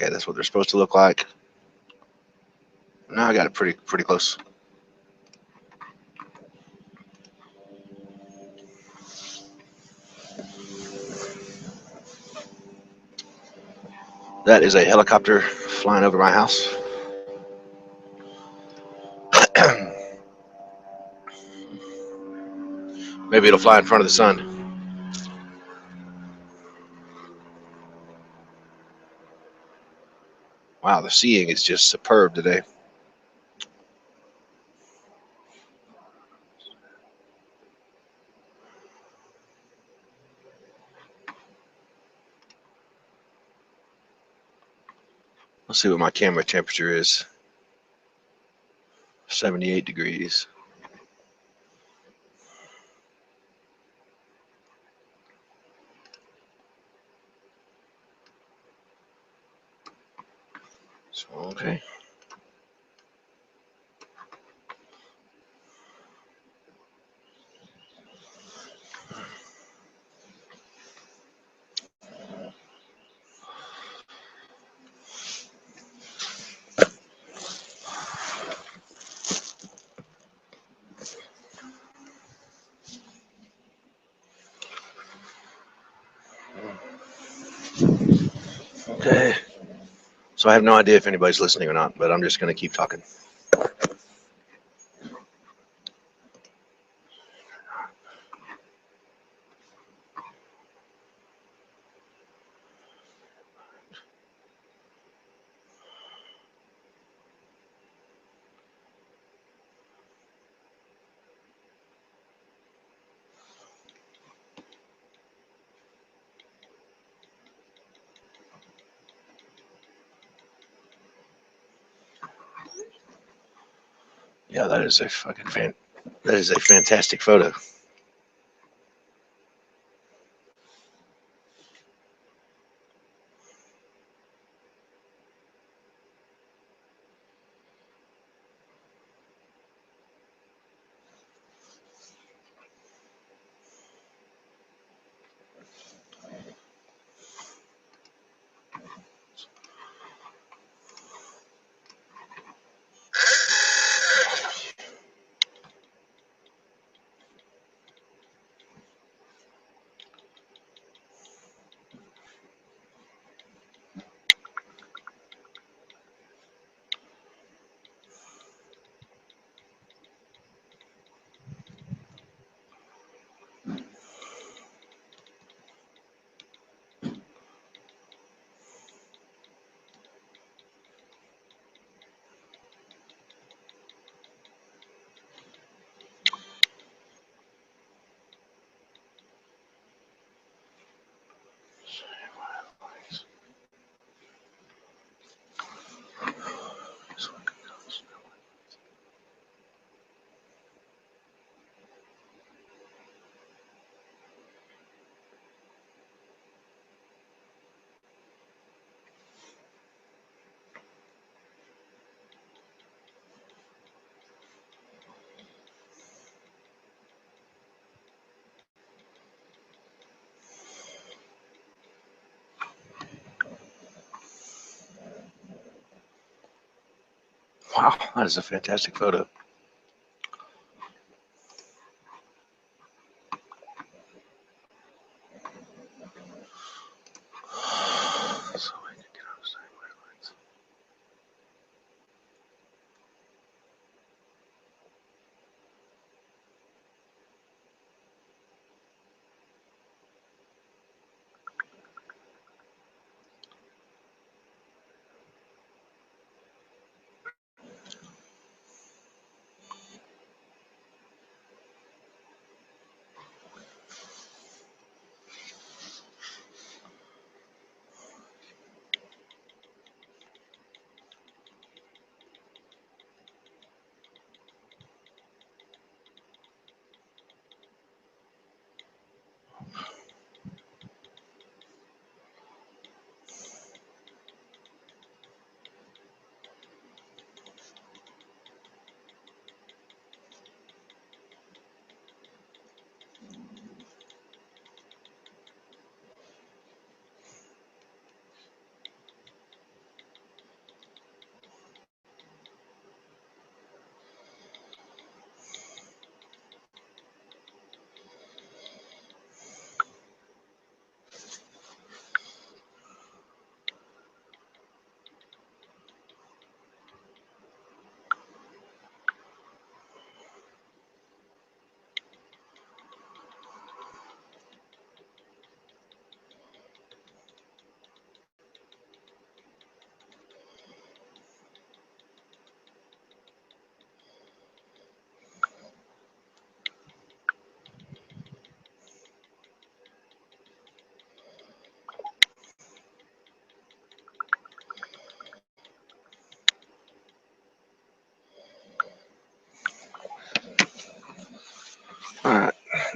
Okay, that's what they're supposed to look like. Now I got it pretty close. That is a helicopter flying over my house. Maybe it'll fly in front of the sun. Wow, the seeing is just superb today. Let's see what my camera temperature is. 78 degrees. So, okay. Okay. So I have no idea if anybody's listening or not, but I'm just going to keep talking. Yeah, that is a fantastic photo. Wow, that is a fantastic photo.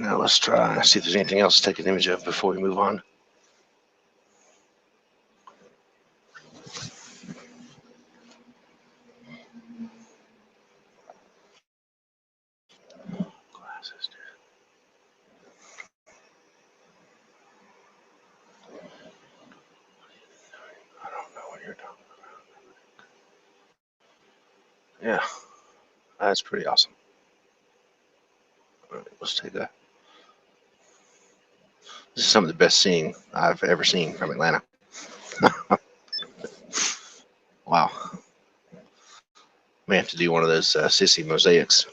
Now let's try see if there's anything else to take an image of before we move on. Glasses, dude. I don't know what you're talking about. Yeah, that's pretty awesome. All right, let's take a. This is some of the best seeing I've ever seen from Atlanta. Wow. May have to do one of those sissy mosaics.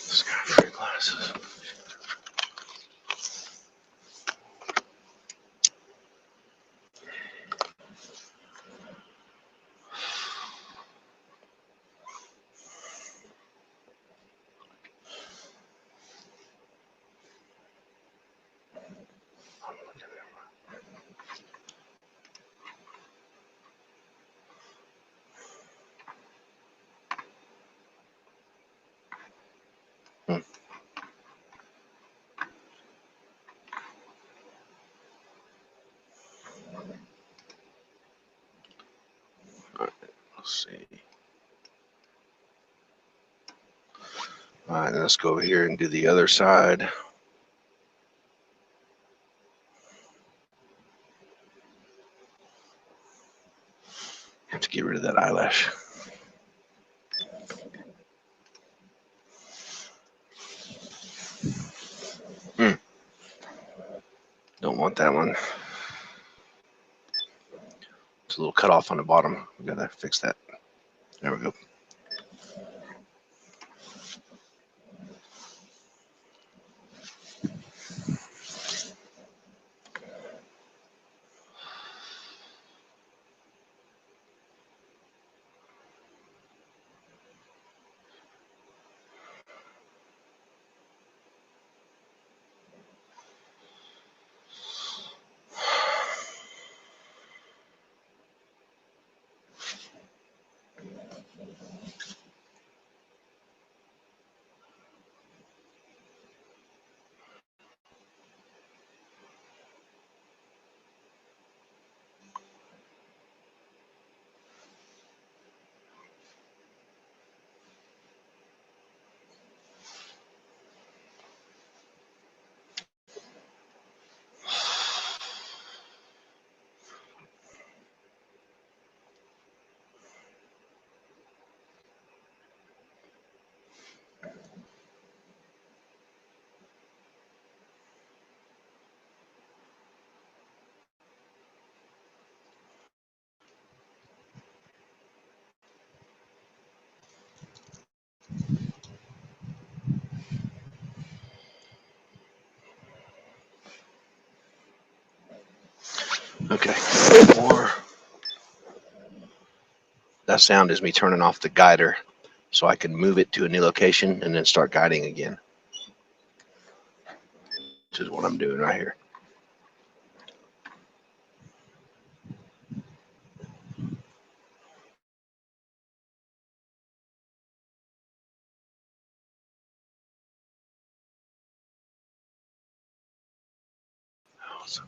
This guy free glasses. Hmm. All right, let's see. All right, let's go over here and do the other side. Have to get rid of that eyelash. Don't want that one. It's a little cut off on the bottom. We gotta fix that. There we go. Okay. More. That sound is me turning off the guider so I can move it to a new location and then start guiding again, which is what I'm doing right here. Awesome.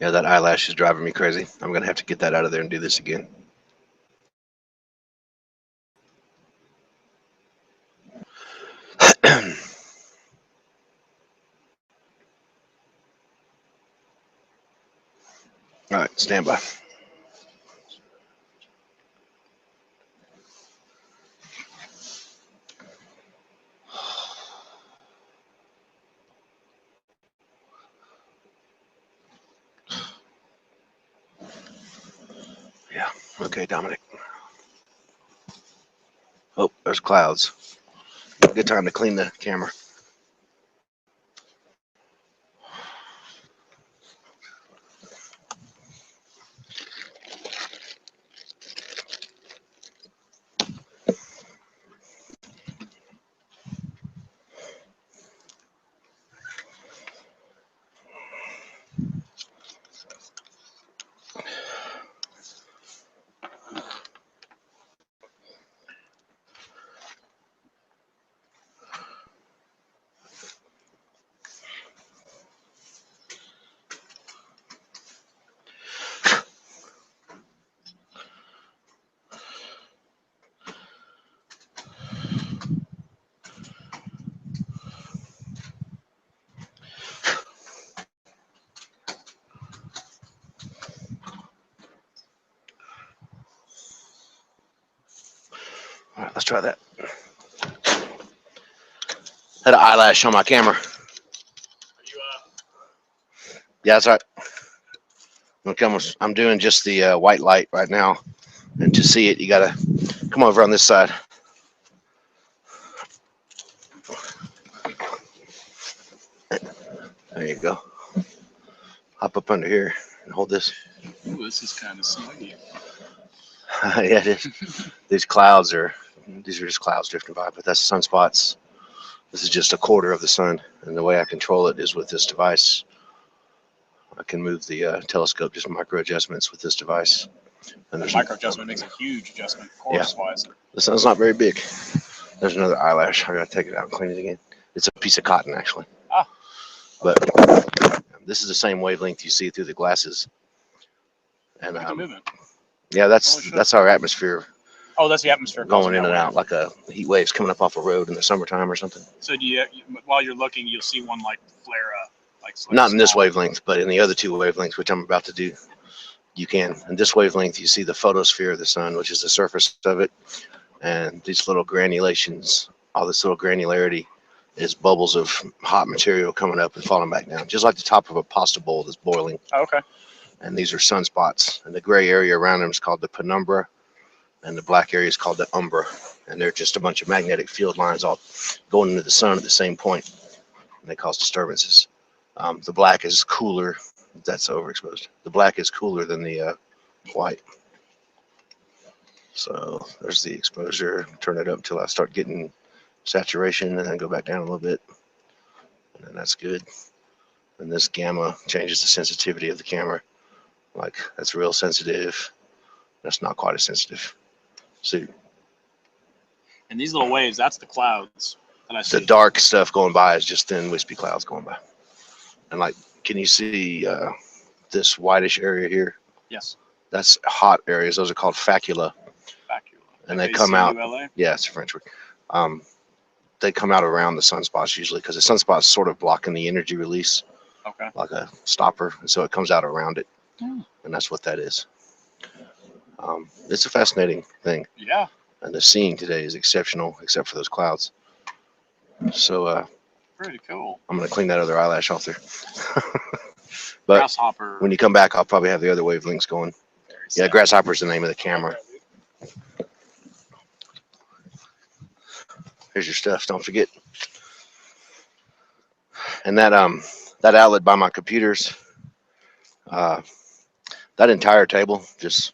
Yeah, that eyelash is driving me crazy. I'm going to have to get that out of there and do this again. All right, stand by. Yeah, okay, Dominic. Oh, there's clouds. Good time to clean the camera. All right, let's try that. Had an eyelash on my camera. Yeah, that's right. I'm doing just the white light right now. And to see it, you got to come over on this side. There you go. Hop up under here and hold this. Ooh, this is kind of snuggy. Yeah, it is. These are just clouds drifting by, but that's sunspots. This is just a quarter of the sun, and the way I control it is with this device. I can move the telescope, just micro adjustments with this device. And there's micro adjustment makes a huge adjustment course-wise. The sun's not very big. There's another eyelash. I gotta take it out and clean it again. It's a piece of cotton, actually. Ah. But this is the same wavelength you see through the glasses. And yeah, that's our atmosphere. Oh, that's the atmosphere going in and out, like a heat waves coming up off a road in the summertime or something. So do you, while you're looking, you'll see one like flare up, like not in this wavelength, but in the other two wavelengths, which I'm about to do, you can. In this wavelength, you see the photosphere of the sun, which is the surface of it, and these little granulations, all this little granularity is bubbles of hot material coming up and falling back down, just like the top of a pasta bowl that's boiling. Oh, okay. And these are sunspots, and the gray area around them is called the penumbra, and the black area is called the umbra, and they're just a bunch of magnetic field lines all going into the sun at the same point, and they cause disturbances. The black is cooler. That's overexposed. The black is cooler than the white. So there's the exposure. Turn it up until I start getting saturation, and then go back down a little bit, and then that's good. And this gamma changes the sensitivity of the camera. Like, that's real sensitive. That's not quite as sensitive. See, and these little waves, that's the clouds that I see. The dark stuff going by is just thin, wispy clouds going by. And like, can you see this whitish area here? Yes. That's hot areas. Those are called facula. Facula. And they come out. Yeah, it's a French word. They come out around the sunspots usually, because the sunspot's sort of blocking the energy release. Okay. Like a stopper, and so it comes out around it. Mm. And that's what that is. It's a fascinating thing. Yeah. And the seeing today is exceptional, except for those clouds. So pretty cool. I'm gonna clean that other eyelash off there. But grasshopper. When you come back, I'll probably have the other wavelengths going. Yeah, grasshopper is the name of the camera. Here's your stuff. Don't forget. And that outlet by my computers, that entire table just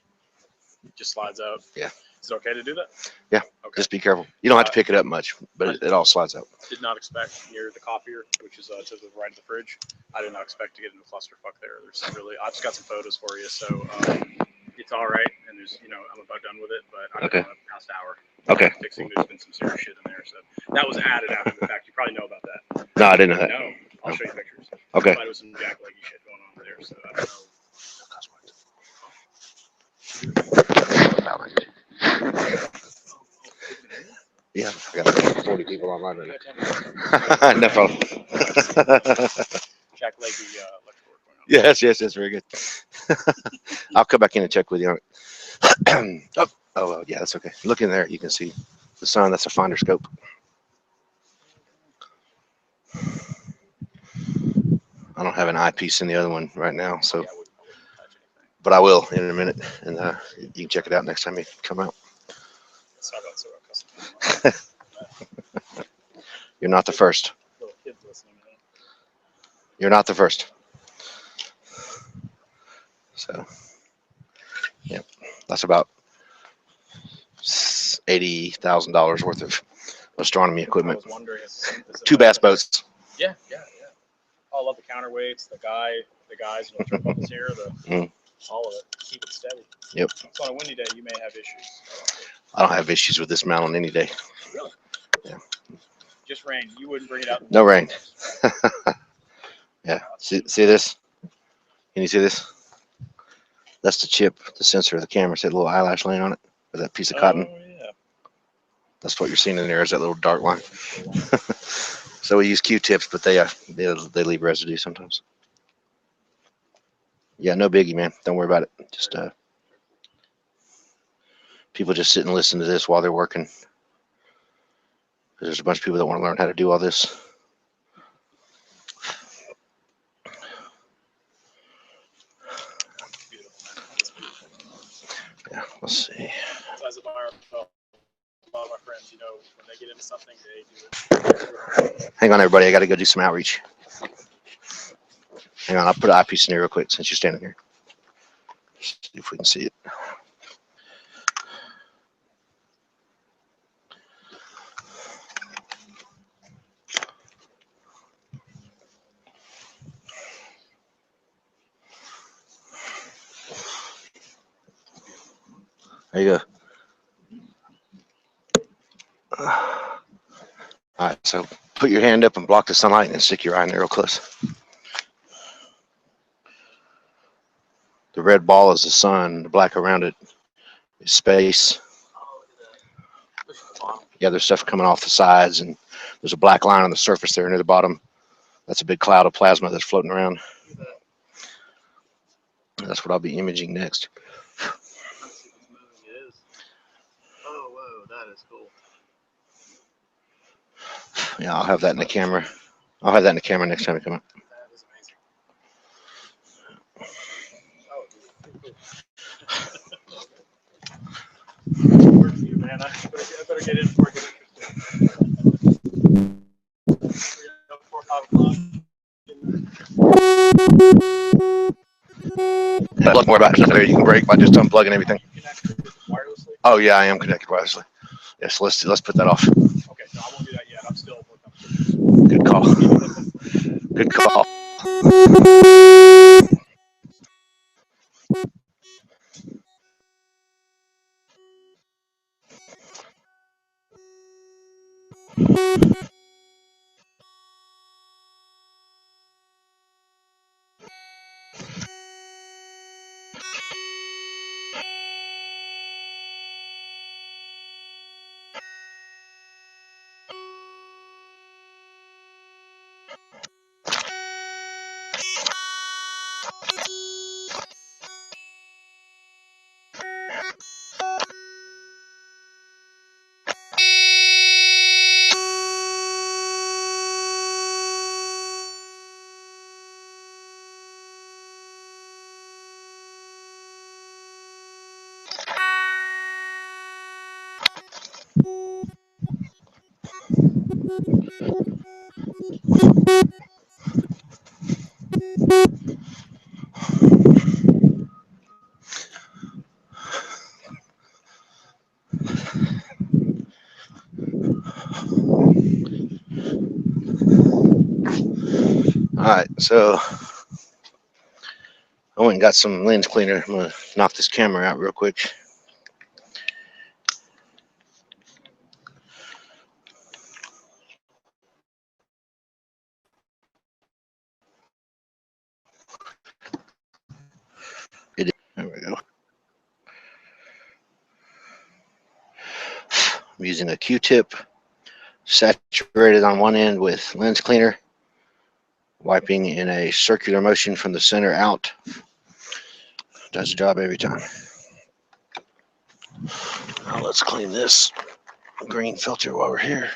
slides out. Yeah. Is it okay to do that? Yeah. Okay. Just be careful. You don't have to pick it up much, but it all slides out. Did not expect near the copier, which is to the right of the fridge. I did not expect to get into a clusterfuck there. There's I just got some photos for you, so it's all right. And there's, I'm about done with it, but I've been on the past hour. Okay. Fixing. There's been some serious shit in there, so that was added after the fact. You probably know about that. No, I didn't know that. No, I'll show you pictures. Okay. There was some jackleggy shit going on there, so I don't know. people online right now. No problem. Jack Leggy electrical work going on. Yes, that's very good. I'll come back in and check with you on it. Well, yeah, that's okay. Look in there, you can see the sun. That's a finder scope. I don't have an eyepiece in the other one right now, so, Yeah, I wouldn't touch anything. but I will in a minute, and you can check it out next time you come out. Sorry about custom. You're not the first. Little kids listening. You're not the first. So, yeah, that's about $80,000 worth of astronomy I equipment. was wondering, Two bass boats. Yeah. Oh, I love the counterweights, the guys, turn bubbles here, all of it. Keep it steady. Yep. So on a windy day, you may have issues. I don't have issues with this mount on any day. Really? Yeah. Just rain. You wouldn't bring it out. No rain. Yeah. See this? Can you see this? That's the chip, the sensor of the camera. See that little eyelash laying on it with that piece of cotton? Oh, yeah. That's what you're seeing in there is that little dark line. So we use Q-tips, but they leave residue sometimes. Yeah, no biggie, man. Don't worry about it. Just people just sit and listen to this while they're working. 'Cause there's a bunch of people that want to learn how to do all this. Yeah, let's see. As a buyer, a lot of my friends, when they get into something, they do it. Hang on, everybody. I got to go do some outreach. Hang on. I'll put an eyepiece in here real quick since you're standing here. See if we can see it. There you go. All right, so put your hand up and block the sunlight and stick your eye in there real close. The red ball is the sun. The black around it is space. Yeah, there's stuff coming off the sides, and there's a black line on the surface there near the bottom. That's a big cloud of plasma that's floating around. That's what I'll be imaging next. Oh, whoa, that is cool. Yeah, I'll have that in the camera. I'll have that in the camera next time you come up. That is amazing. Work for you, man. I better get in before I get interested. 4 or 5 o'clock. Look more about it. There you can break by just unplugging everything. Wirelessly? Oh yeah, I am connected wirelessly. Yes, let's put that off. Okay, no, I won't do that yet. I'm still working. Good call. Good call. All right, so I went and got some lens cleaner. I'm gonna knock this camera out real quick. There we go. I'm using a Q-tip saturated on one end with lens cleaner, wiping in a circular motion from the center out. Does the job every time. Now let's clean this green filter while we're here.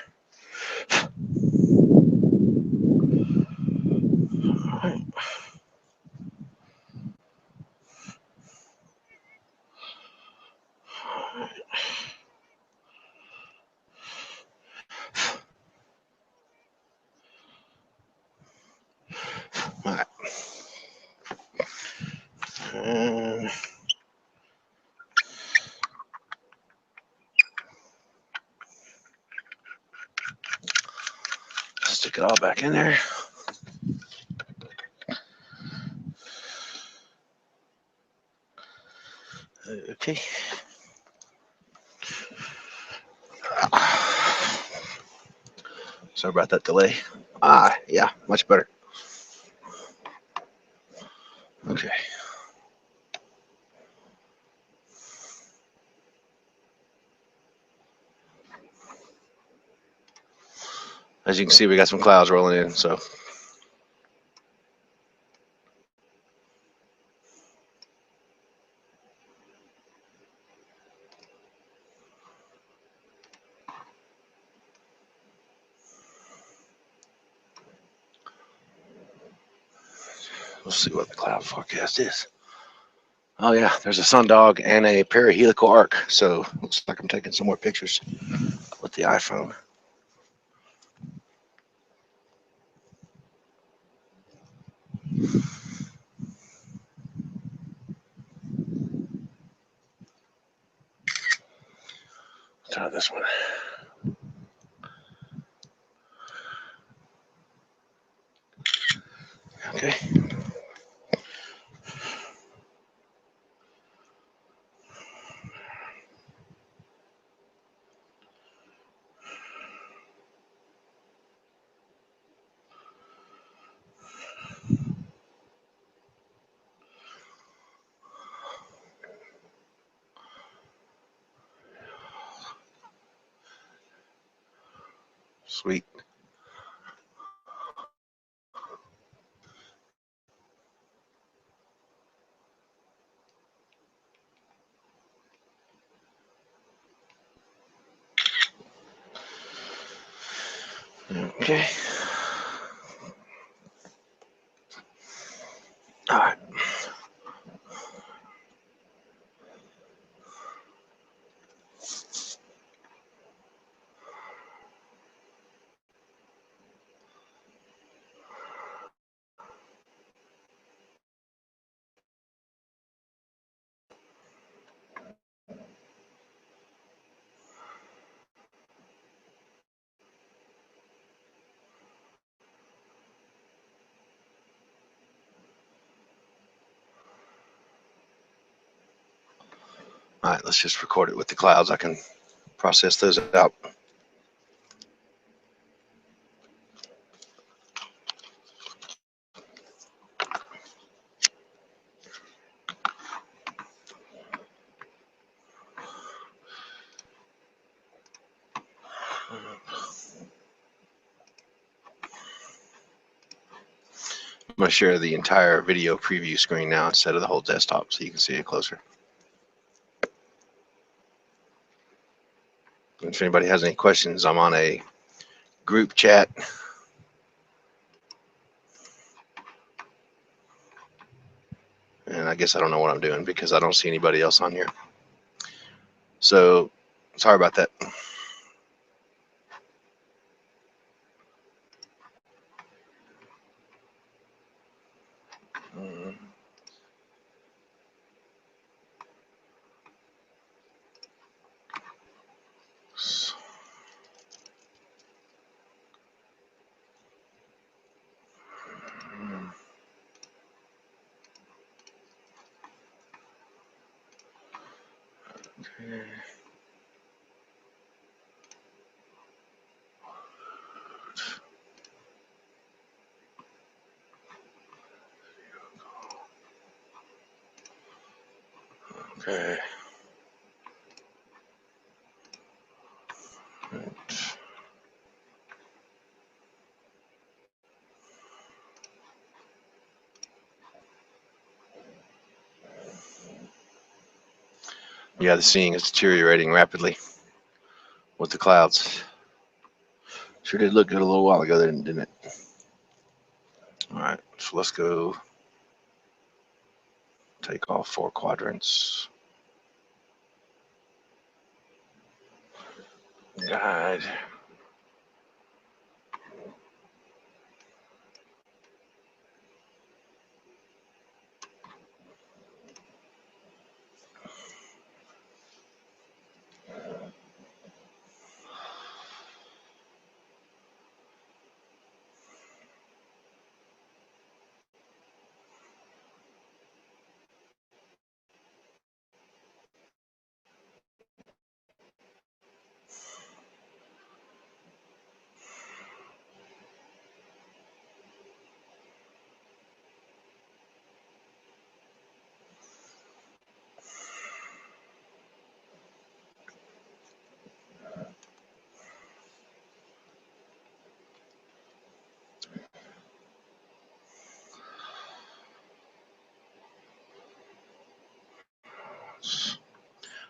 All right. And stick it all back in there. Okay. Sorry about that delay. Yeah, much better. Okay. As you can see, we got some clouds rolling in, so. We'll see what the cloud forecast is. Oh yeah, there's a sundog and a perihelical arc. So looks like I'm taking some more pictures with the iPhone. Try this one. Okay. Sweet. Okay. All right. All right, let's just record it with the clouds. I can process those out. I'm going to share the entire video preview screen now instead of the whole desktop so you can see it closer. And if anybody has any questions, I'm on a group chat. And I guess I don't know what I'm doing because I don't see anybody else on here. So sorry about that. Okay. Yeah, the seeing is deteriorating rapidly with the clouds. Sure did look good a little while ago, didn't it? All right, so let's go take off 4 quadrants. Guide.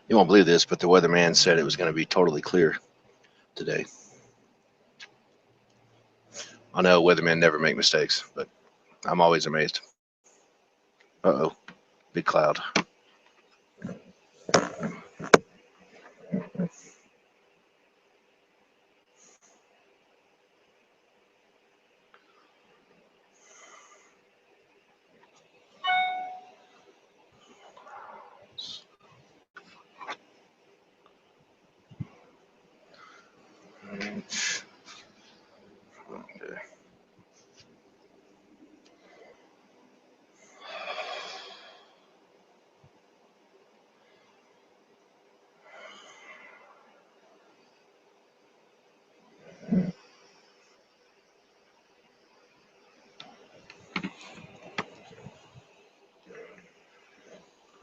You won't believe this, but the weatherman said it was going to be totally clear today. I know weathermen never make mistakes, but I'm always amazed. Uh-oh, big cloud. Okay.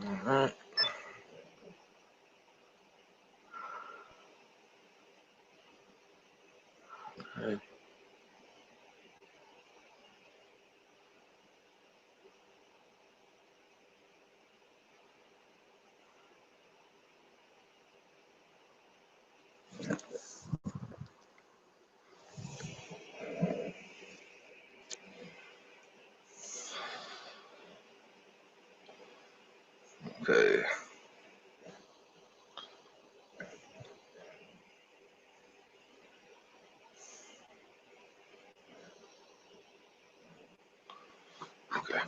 All right. Okay. Okay. Okay.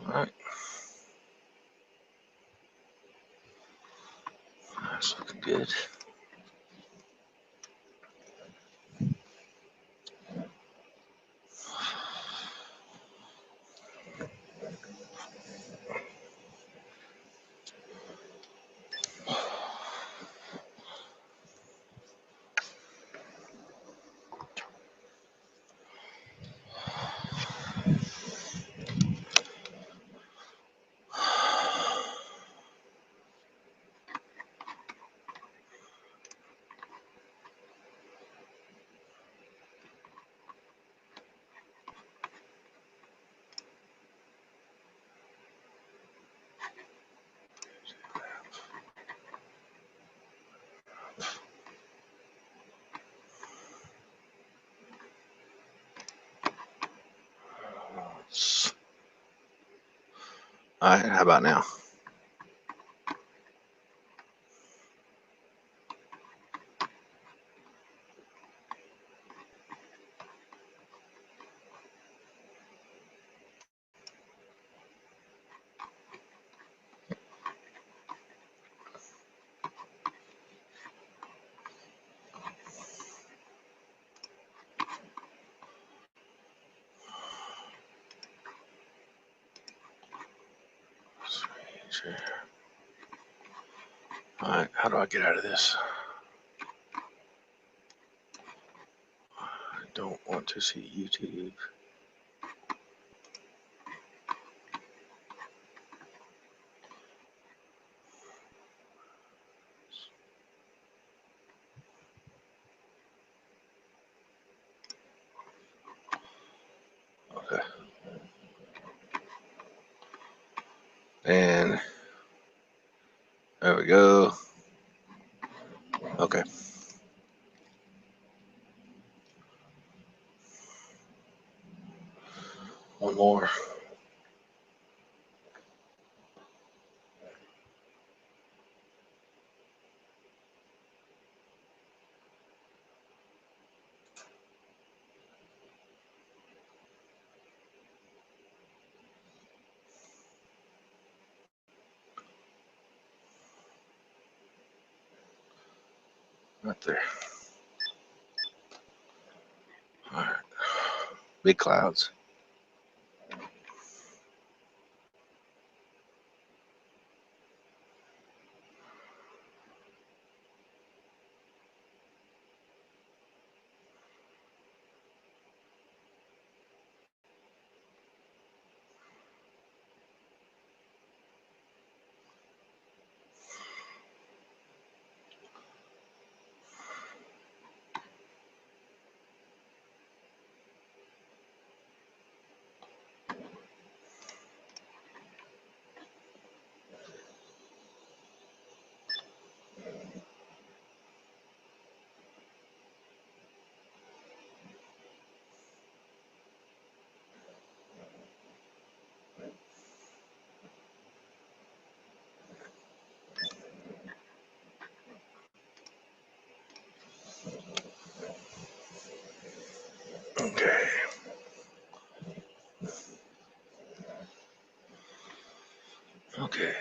All right. That's looking good. All right. How about now? Sure. All right. How do I get out of this? I don't want to see YouTube. And there we go. Okay. One more. Right there. All right. Big clouds. Okay. Okay.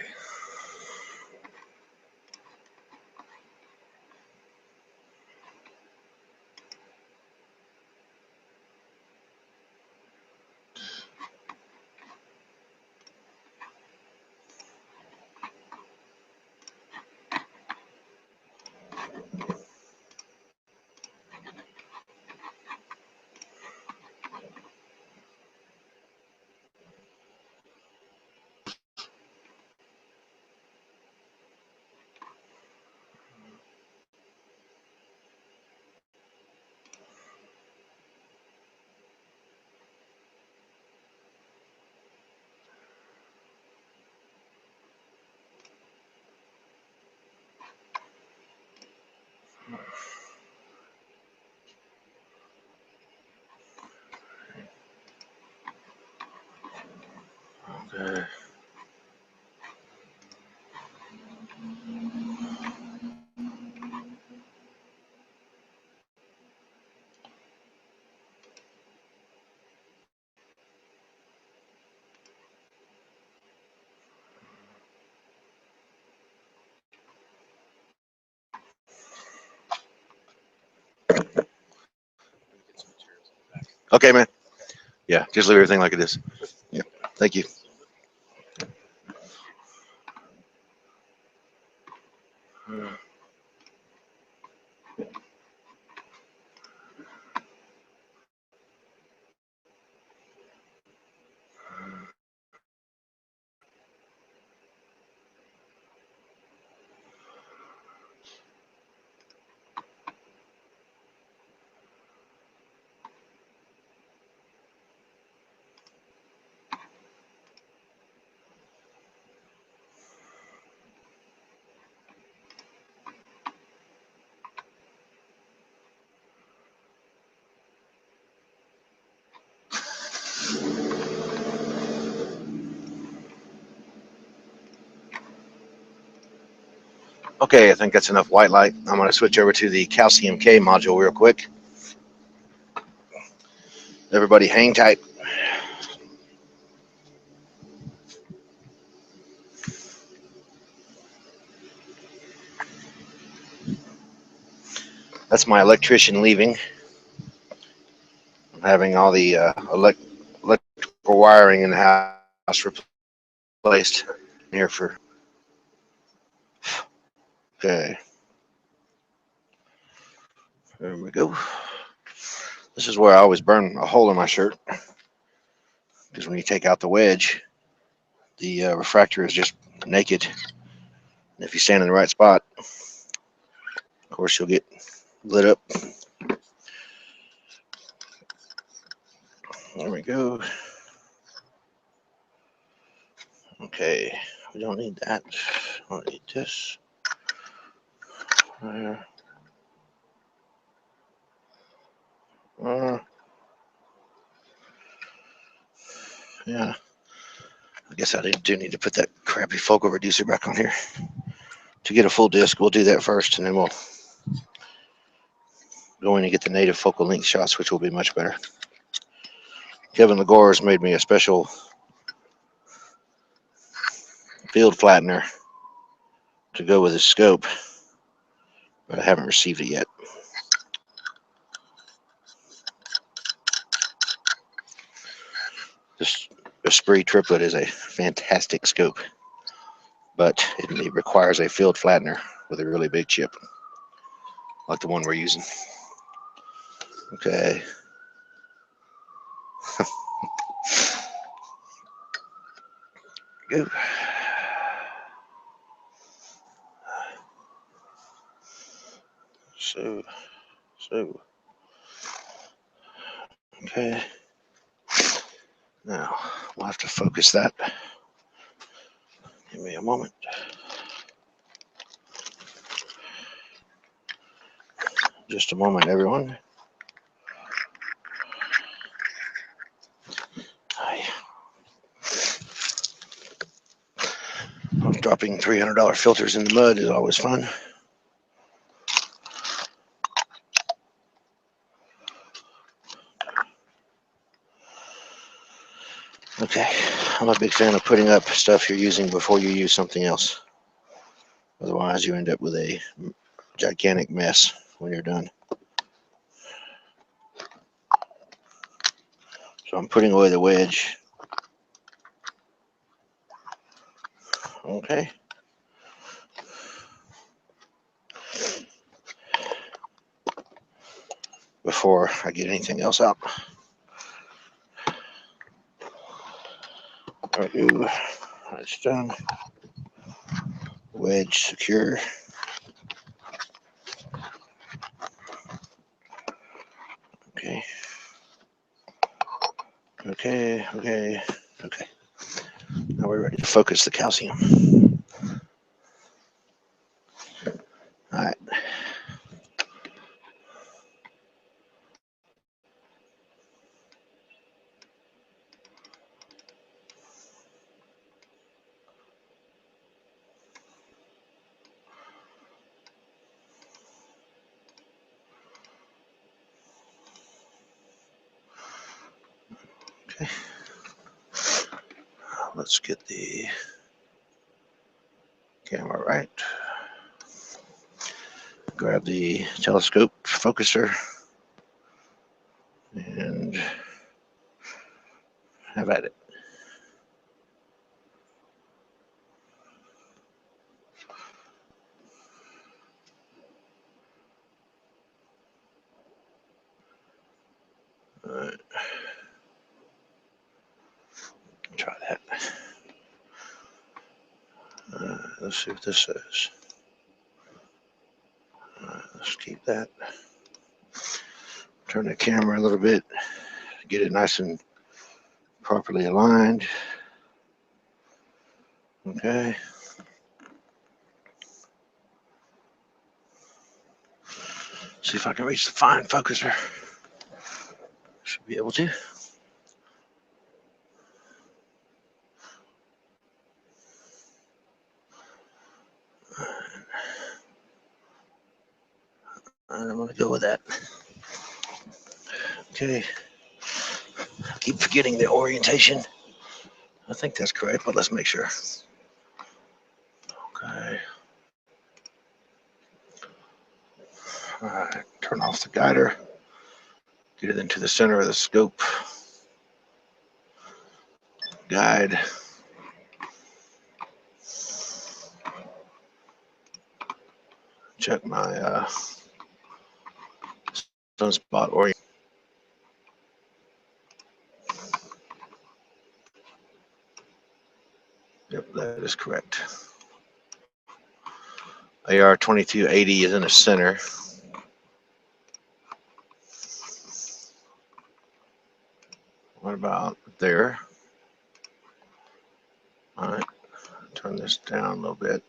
Okay. Okay, man. Yeah, just leave everything like it is. Yeah. Thank you. Okay, I think that's enough white light. I'm going to switch over to the calcium K module real quick. Everybody hang tight. That's my electrician leaving. I'm having all the electrical wiring in the house replaced here for. Okay, there we go. This is where I always burn a hole in my shirt, because when you take out the wedge, the refractor is just naked. And if you stand in the right spot, of course, you'll get lit up. There we go. Okay. that. I don't need this. There. Yeah. I guess I do need to put that crappy focal reducer back on here. To get a full disc, we'll do that first, and then we'll go in and get the native focal length shots, which will be much better. Kevin Lagore has made me a special field flattener to go with his scope, but I haven't received it yet. This Esprit triplet is a fantastic scope, but it requires a field flattener with a really big chip, like the one we're using. Okay. Go. So, okay. Now, we'll have to focus that. Give me a moment. Just a moment, everyone. Hi. Dropping $300 filters in the mud is always fun. Okay, I'm a big fan of putting up stuff you're using before you use something else. Otherwise, you end up with a gigantic mess when you're done. So I'm putting away the wedge. Okay. Before I get anything else out. That's done. Wedge secure. Okay. Okay. Now we're ready to focus the calcium. All right. Okay. Let's get the camera right. Grab the telescope focuser and have at it. All right. Try that. Let's see what this says. Let's keep that. Turn the camera a little bit, get it nice and properly aligned. Okay. See if I can reach the fine focuser. Should be able to. I'm going to go with that. Okay. I keep forgetting the orientation. I think that's correct, but let's make sure. Okay. All right. Turn off the guider. Get it into the center of the scope. Guide. Check my sunspot orientation. Yep, that is correct. AR 2280 is in the center. What about there? All right, Turn this down a little bit.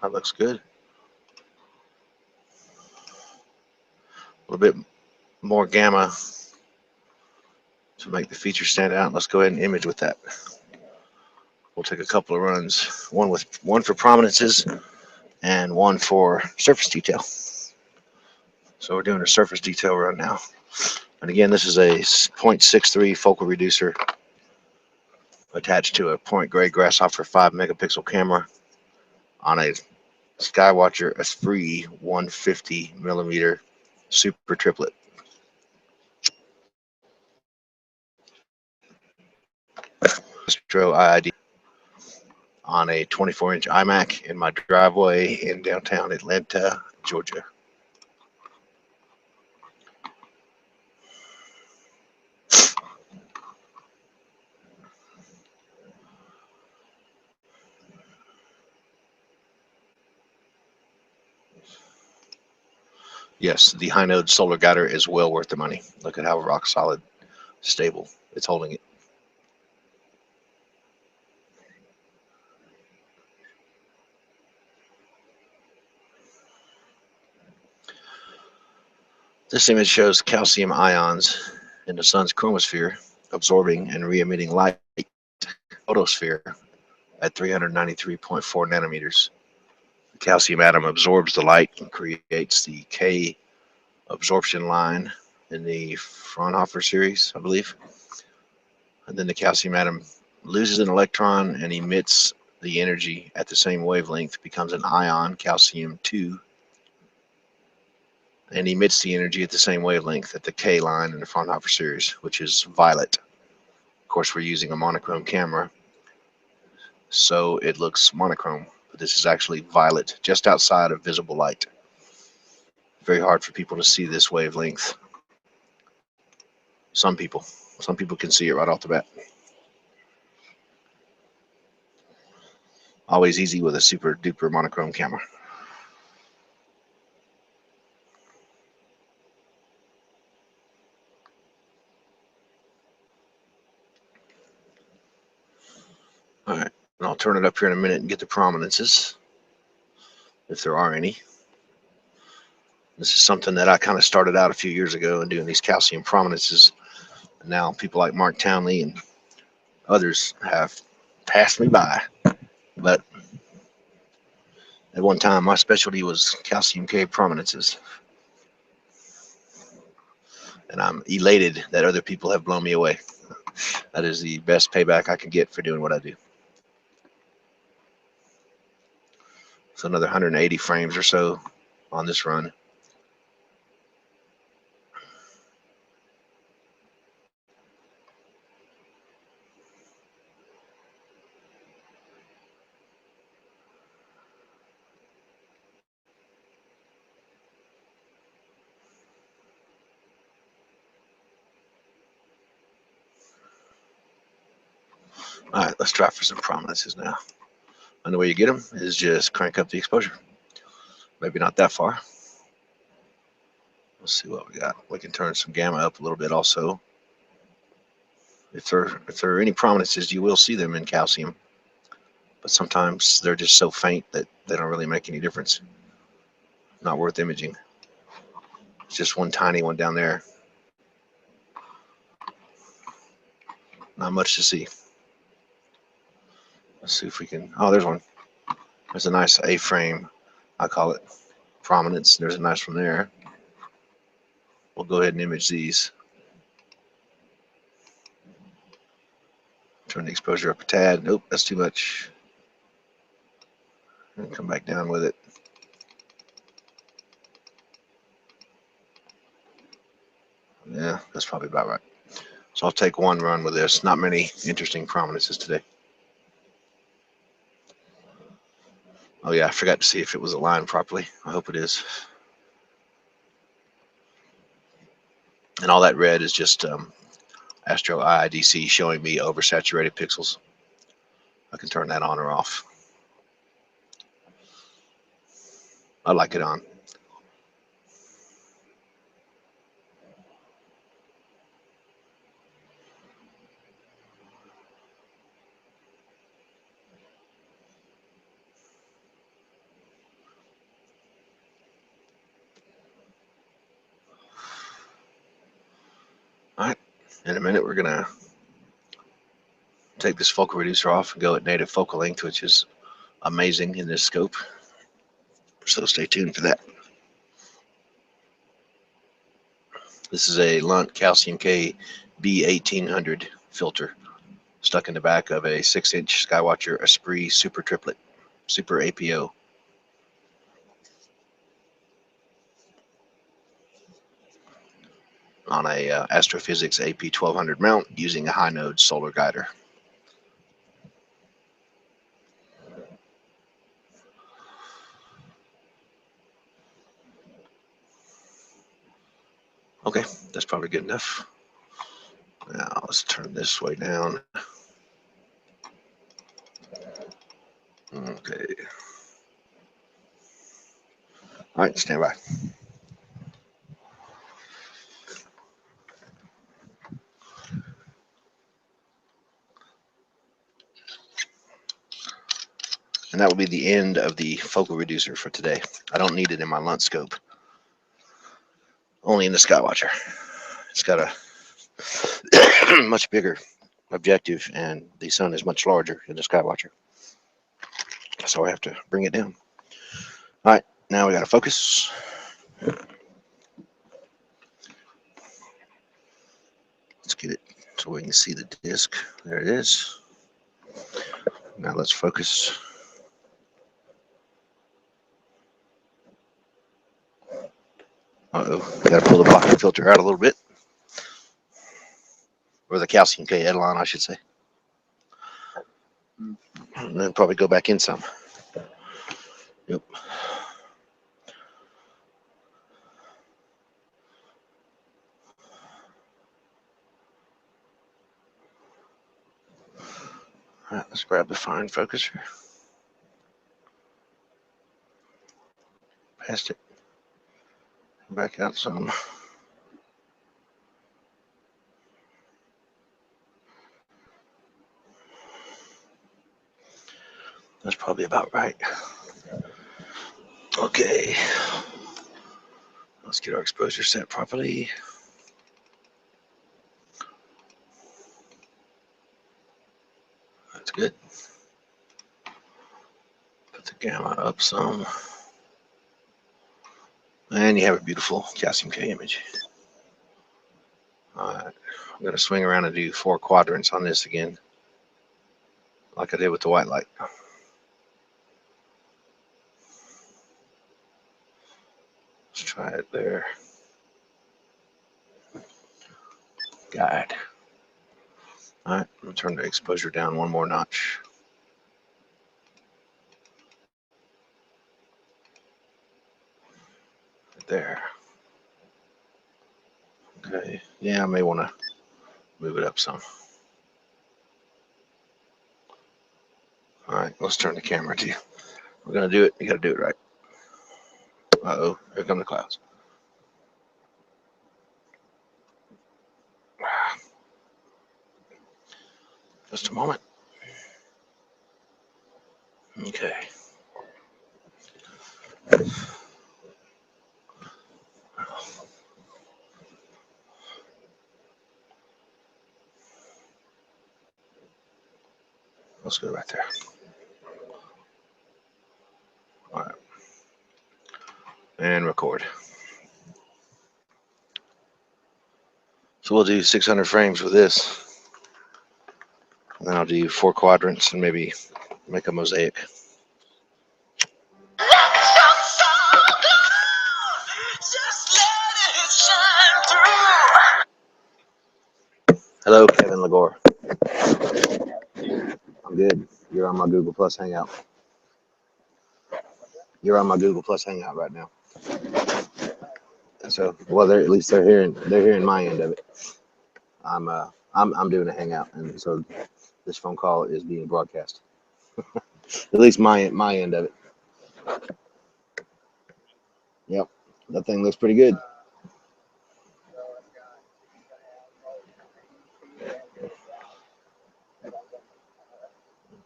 That looks good. A little bit more gamma to make the feature stand out. Let's go ahead and image with that. We'll take a couple of runs, one for prominences and one for surface detail. So we're doing a surface detail run now. And again, this is a 0.63 focal reducer attached to a point gray grasshopper 5 megapixel camera on a Skywatcher Esprit 150 millimeter super triplet. Astro IID on a 24-inch iMac in my driveway in downtown Atlanta, Georgia. Yes, the high node solar guider is well worth the money. Look at how rock solid, stable it's holding it. This image shows calcium ions in the sun's chromosphere absorbing and re-emitting light photosphere at 393.4 nanometers. The calcium atom absorbs the light and creates the K absorption line in the Fraunhofer series, I believe. And then the calcium atom loses an electron and emits the energy at the same wavelength, becomes an ion, calcium 2, and emits the energy at the same wavelength at the K line in the Fraunhofer series, which is violet. Of course, we're using a monochrome camera, so it looks monochrome, but this is actually violet, just outside of visible light. Very hard for people to see this wavelength. Some people can see it right off the bat. Always easy with a super duper monochrome camera. All right, and I'll turn it up here in a minute and get the prominences, if there are any. This is something that I kind of started out a few years ago and doing these calcium prominences. And now people like Mark Townley and others have passed me by. But at one time, my specialty was calcium K prominences. And I'm elated that other people have blown me away. That is the best payback I can get for doing what I do. So another 180 frames or so on this run. All right, let's try for some prominences now. And the way you get them is just crank up the exposure. Maybe not that far. Let's see what we got. We can turn some gamma up a little bit also. If there are any prominences, you will see them in calcium. But sometimes they're just so faint that they don't really make any difference. Not worth imaging. It's just one tiny one down there. Not much to see. Let's see if we can. Oh, there's one. There's a nice A-frame. I call it prominence. There's a nice one there. We'll go ahead and image these. Turn the exposure up a tad. Nope, that's too much. And come back down with it. Yeah, that's probably about right. So I'll take one run with this. Not many interesting prominences today. Oh yeah, I forgot to see if it was aligned properly. I hope it is. And all that red is just Astro IIDC showing me oversaturated pixels. I can turn that on or off. I like it on. In a minute, we're gonna take this focal reducer off and go at native focal length, which is amazing in this scope. So stay tuned for that. This is a Lunt Calcium K B1800 filter stuck in the back of a 6-inch Skywatcher Esprit Super Triplet, Super APO. On a Astrophysics AP1200 mount using a high node solar guider. Okay, that's probably good enough. Now let's turn this way down. Okay. All right, stand by. And that will be the end of the focal reducer for today. I don't need it in my Lunt scope, only in the Skywatcher. It's got a much bigger objective, and the sun is much larger in the Skywatcher. So I have to bring it down. All right, now we got to focus. Let's get it so we can see the disc. There it is. Now let's focus. Uh-oh, got to pull the blocking filter out a little bit. Or the calcium K Edelon, I should say. And then probably go back in some. Yep. All right, let's grab the fine focuser. Past it. Back out some. That's probably about right. Okay. Let's get our exposure set properly. That's good. Put the gamma up some. And you have a beautiful calcium K image. All right. I'm going to swing around and do 4 quadrants on this again, like I did with the white light. Let's try it there. Guide. All right, I'm going to turn the exposure down one more notch. Right there. Okay, yeah, I may want to move it up some. All right, let's turn the camera to you. We're going to do it. You got to do it right. Uh-oh, here come the clouds. Just a moment. Okay. Let's go right there. All right. And record. So we'll do 600 frames with this. And then I'll do 4 quadrants and maybe make a mosaic. Hello, Kevin Lagore. I'm good. You're on my Google Plus Hangout. You're on my Google Plus Hangout right now. So, well, at least they're hearing my end of it. I'm doing a Hangout, and so this phone call is being broadcast. At least my end of it. Yep, that thing looks pretty good.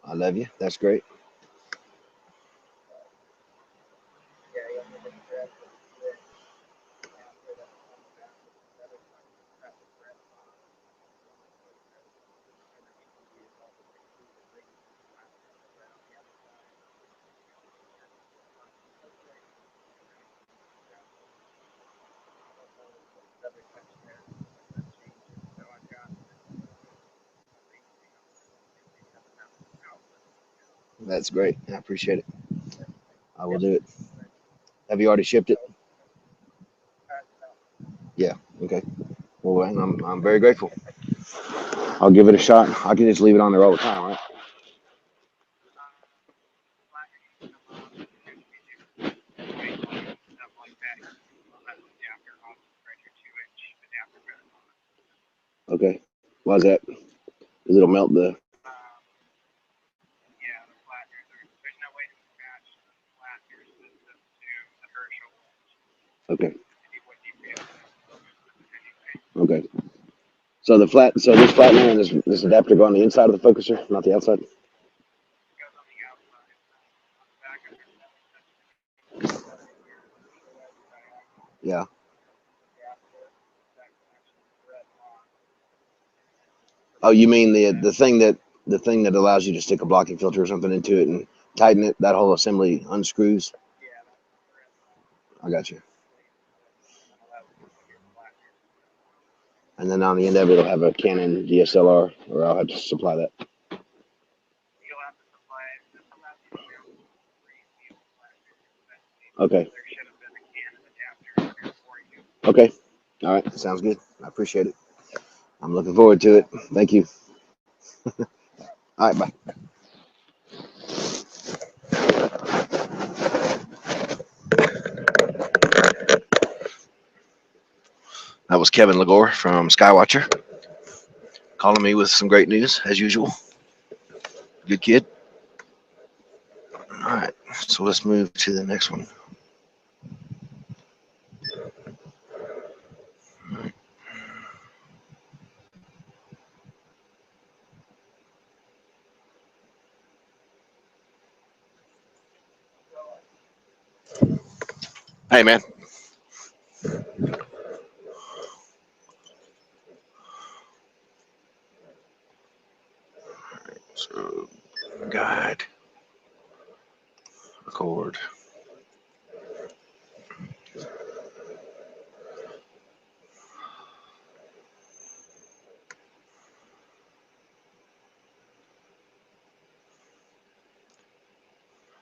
I love you. That's great. That's great. I appreciate it. I will do it. Have you already shipped it? Yeah. Okay. Well, I'm very grateful. I'll give it a shot. I can just leave it on there all the time, right? Okay. Why is that? Because it'll melt the. Okay. Okay. So the flat. So this flattener and this adapter go on the inside of the focuser, not the outside. Yeah. Oh, you mean the thing that allows you to stick a blocking filter or something into it and tighten it? That whole assembly unscrews. I got you. And then on the end of it, it'll have a Canon DSLR, or I'll have to supply that. Okay. Okay. All right. Sounds good. I appreciate it. I'm looking forward to it. Thank you. All right. Bye. That was Kevin Lagore from Skywatcher calling me with some great news, as usual. Good kid. All right. So let's move to the next one. Hey, man. So, guide, record.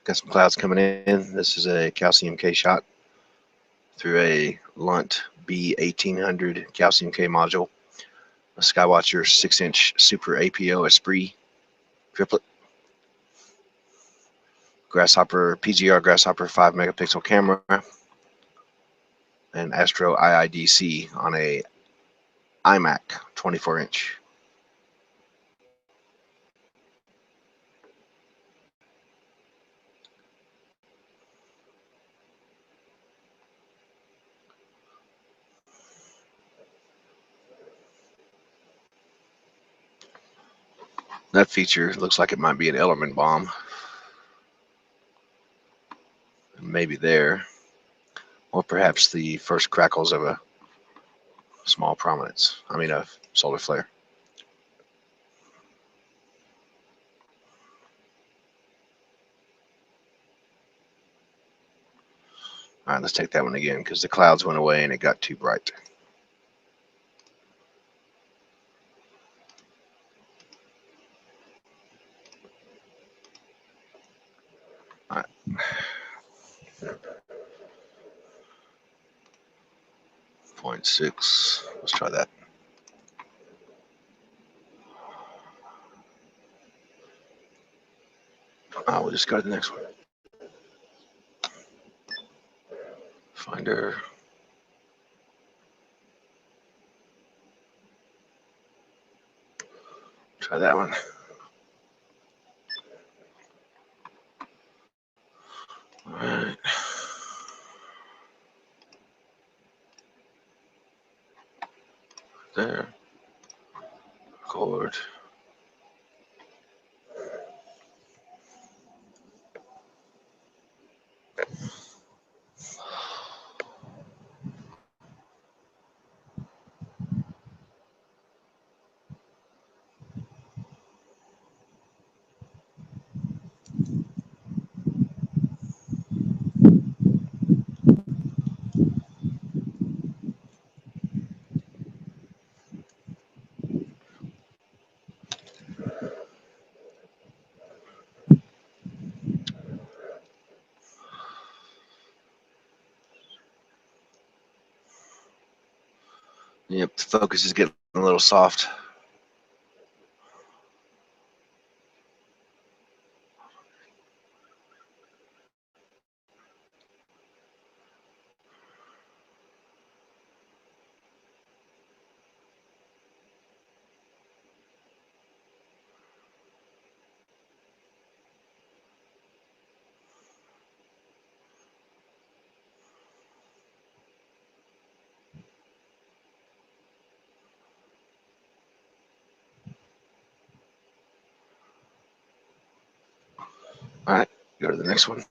Got some clouds coming in. This is a calcium K shot through a Lunt B1800 calcium K module, a Skywatcher 6-inch Super APO Esprit triplet, Grasshopper PGR Grasshopper 5 megapixel camera, and Astro IIDC on a iMac 24-inch. That feature looks like it might be an Ellerman bomb. Maybe there. Or perhaps the first crackles of a small prominence. I mean, a solar flare. All right, let's take that one again because the clouds went away and it got too bright. All right. 0.6. Let's try that. We'll just go to the next one. Finder. Try that one. All right. There. Record. Yep, the focus is getting a little soft. All right, go to the next one.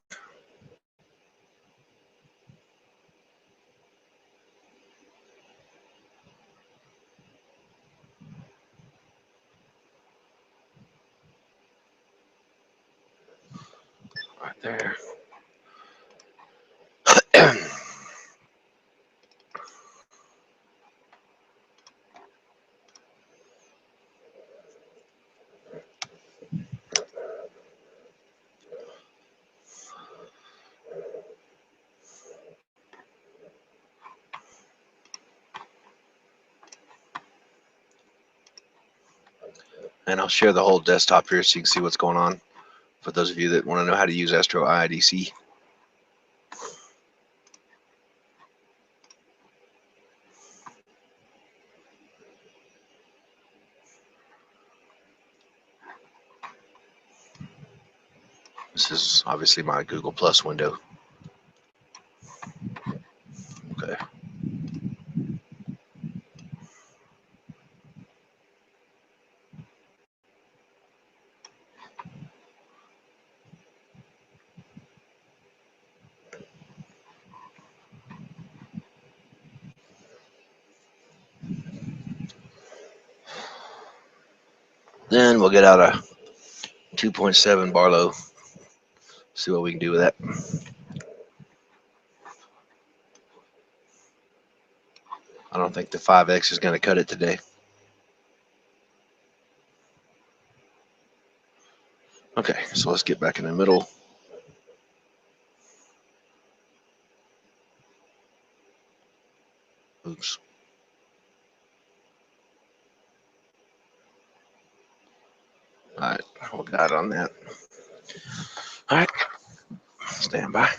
Right there. And I'll share the whole desktop here so you can see what's going on for those of you that want to know how to use Astro IIDC. This is obviously my Google Plus window. Okay. Then we'll get out a 2.7 Barlow, see what we can do with that. I don't think the 5X is going to cut it today. Okay, so let's get back in the middle. Oops. All right, we'll guide on that. All right, stand by.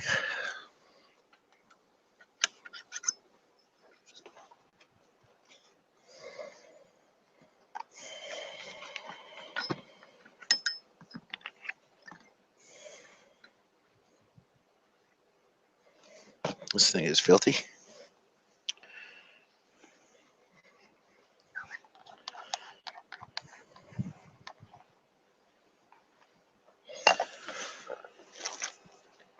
This thing is filthy.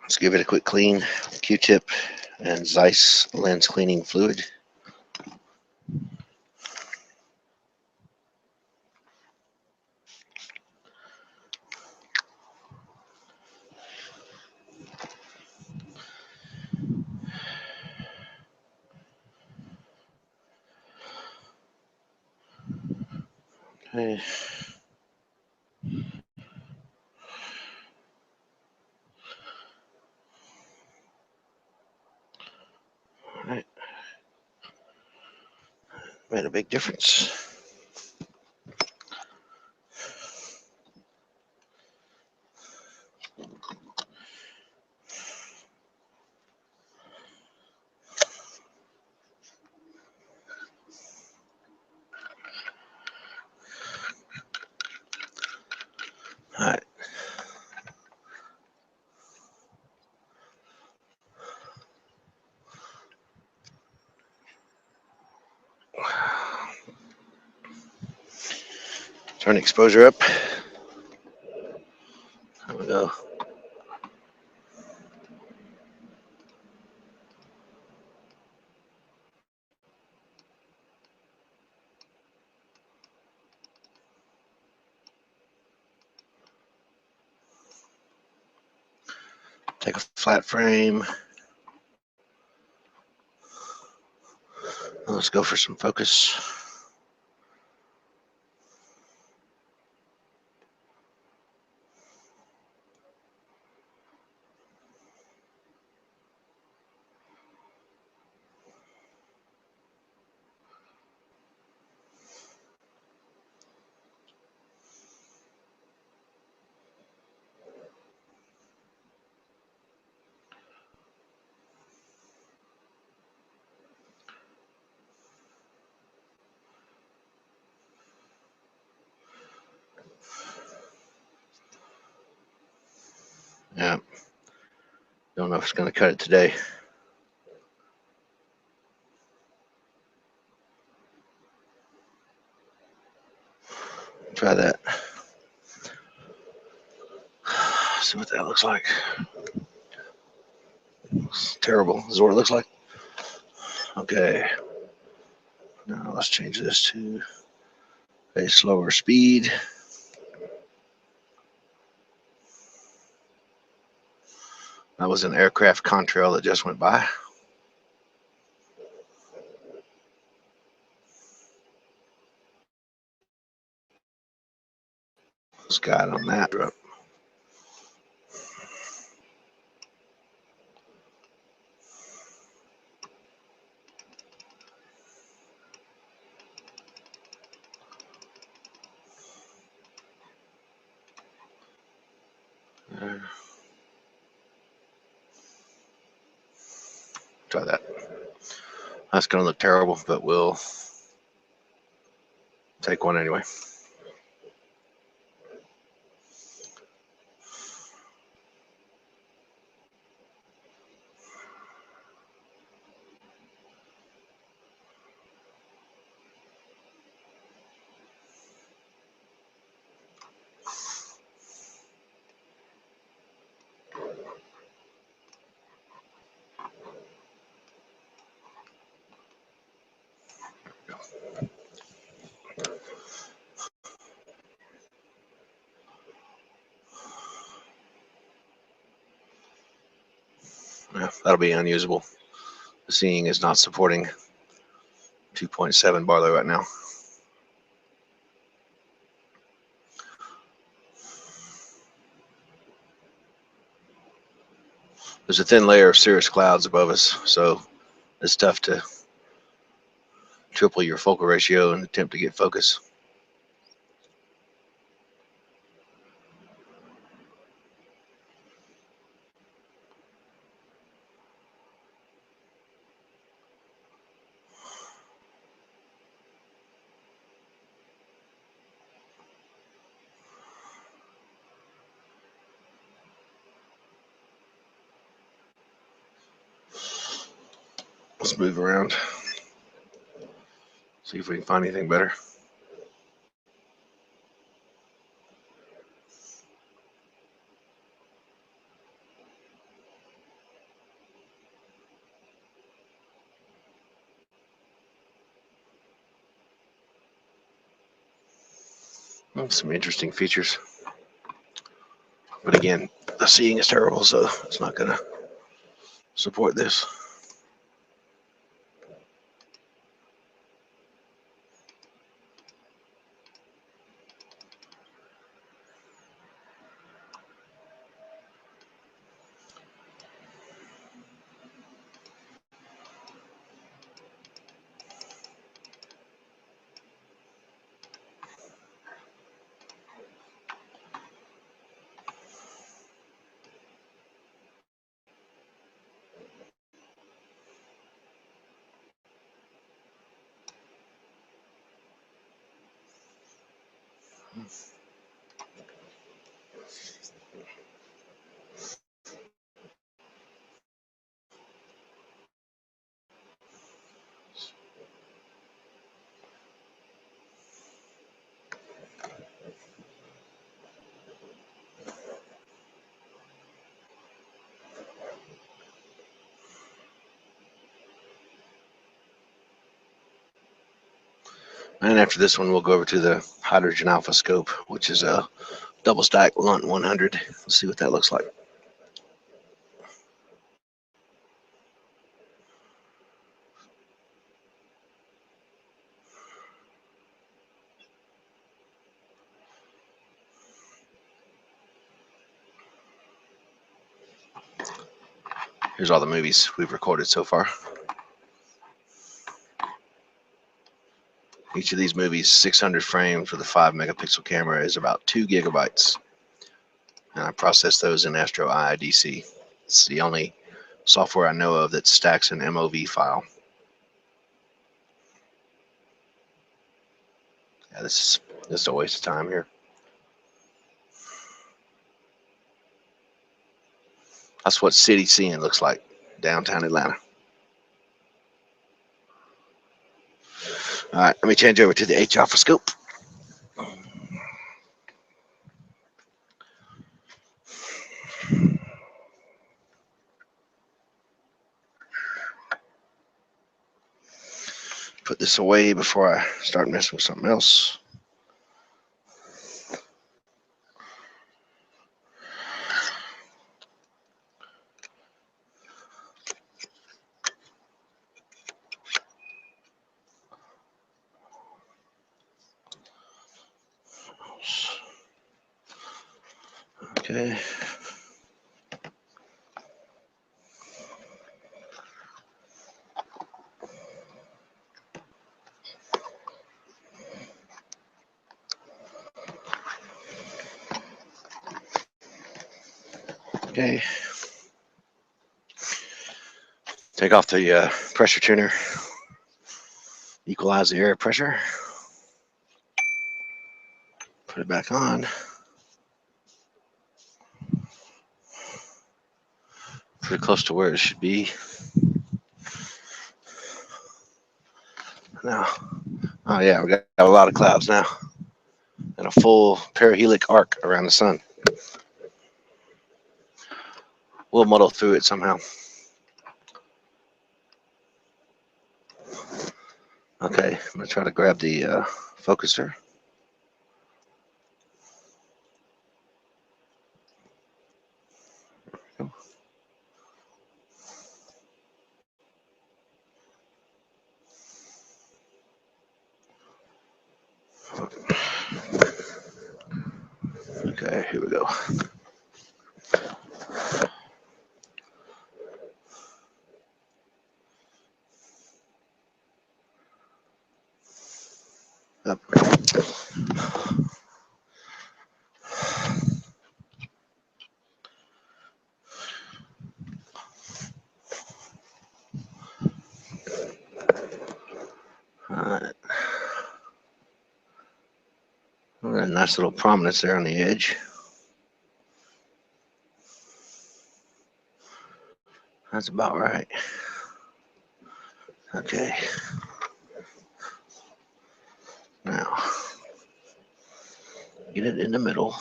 Let's give it a quick clean. Q-tip and Zeiss lens cleaning fluid. Okay. All right. Made a big difference. All right. Turn the exposure up. There we go. Take a flat frame. Let's go for some focus. Don't know if it's going to cut it today. Try that. See what that looks like. It's terrible. This is what it looks like. Okay. Now let's change this to a slower speed. That was an aircraft contrail that just went by. Let's guide on that. Try that. That's going to look terrible, but we'll take one anyway. Yeah, that'll be unusable. The seeing is not supporting 2.7 Barlow right now. There's a thin layer of cirrus clouds above us, so it's tough to triple your focal ratio and attempt to get focus. Let's move around. See if we can find anything better. Some interesting features. But again, the seeing is terrible, so it's not going to support this. And after this one, we'll go over to the hydrogen alpha scope, which is a double stack Lunt 100. Let's see what that looks like. Here's all the movies we've recorded so far. Each of these movies, 600 frames with a 5 megapixel camera, is about 2 gigabytes. And I process those in Astro IIDC. It's the only software I know of that stacks an MOV file. Yeah, this is a waste of time here. That's what city seeing looks like, downtown Atlanta. All right, let me change over to the H alpha scope. Put this away before I start messing with something else. Okay. Okay. Take off the pressure tuner. Equalize the air pressure. Put it back on. Pretty close to where it should be. Now, oh yeah, we got a lot of clouds now. And a full perihelic arc around the sun. We'll muddle through it somehow. Okay, I'm gonna try to grab the focuser. Okay, here we go. Up. Alright. Got a nice little prominence there on the edge. That's about right. Okay. Now, get it in the middle.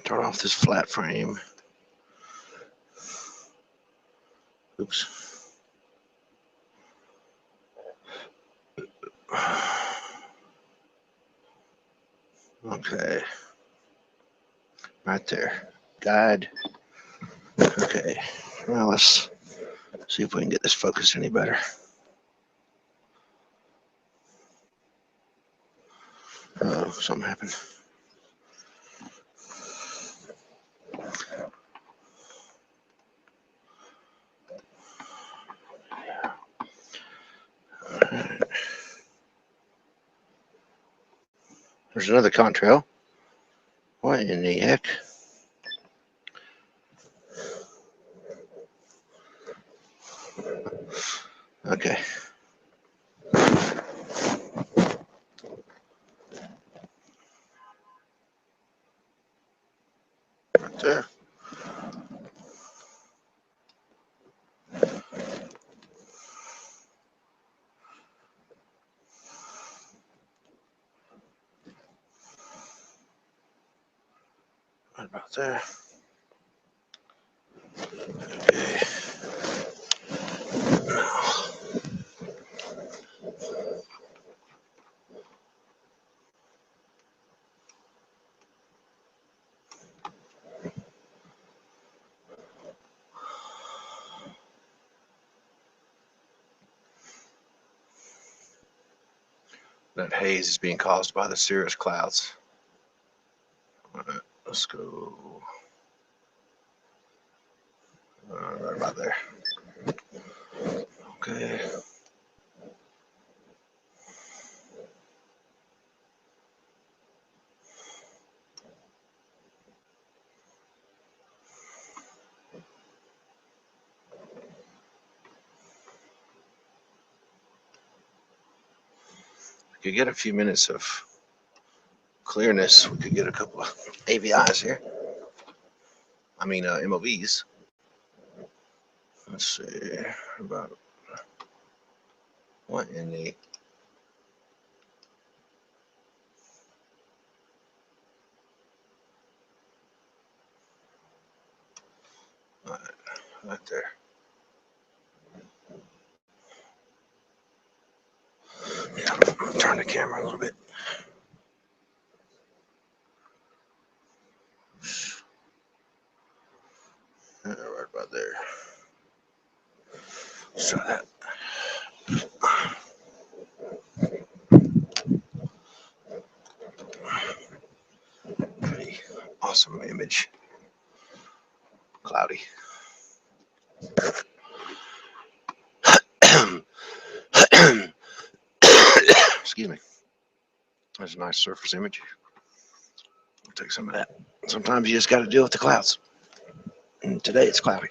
Turn off this flat frame. Oops. Okay. Right there. Guide. Okay. Now let's see if we can get this focused any better. Oh, something happened. Right. There's another contrail. What in the heck? Okay. Right there. Right about there. Okay. That haze is being caused by the cirrus clouds. All right, let's go. Right about there. Okay. You get a few minutes of clearness, we could get a couple of AVIs here. I mean, MOVs. Let's see about what in the. Right there. Yeah, turn the camera a little bit. Right about there. Let's try that. Pretty awesome image. Cloudy. Excuse me. That's a nice surface image. I'll take some of that. Sometimes you just got to deal with the clouds. And today it's cloudy.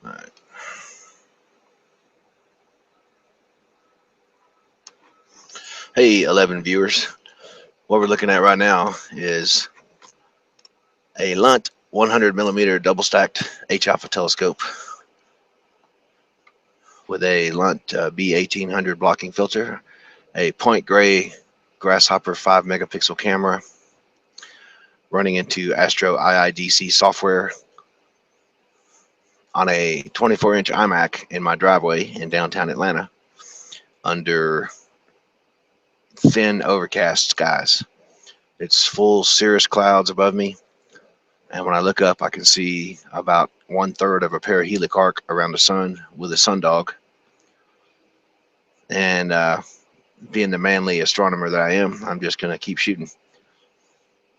All right. Hey, 11 viewers. What we're looking at right now is a Lunt 100 millimeter double stacked H alpha telescope with a Lunt B1800 blocking filter, a point gray grasshopper 5 megapixel camera running into Astro IIDC software on a 24-inch iMac in my driveway in downtown Atlanta under thin overcast skies. It's full cirrus clouds above me, and when I look up I can see about 1/3 of a perihelic arc around the sun with a sundog. And being the manly astronomer that I am, I'm just going to keep shooting.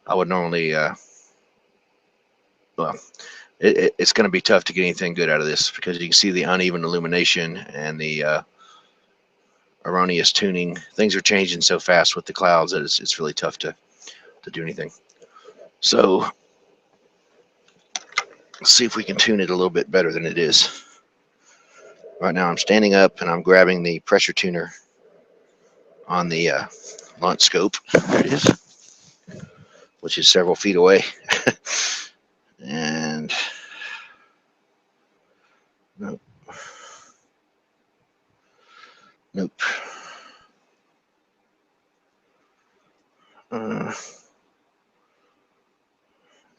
I would normally well, it's going to be tough to get anything good out of this because you can see the uneven illumination and the erroneous tuning. Things are changing so fast with the clouds that it's really tough to do anything. So let's see if we can tune it a little bit better than it is. Right now I'm standing up and I'm grabbing the pressure tuner on the launch scope. There it is, which is several feet away. And nope. Nope.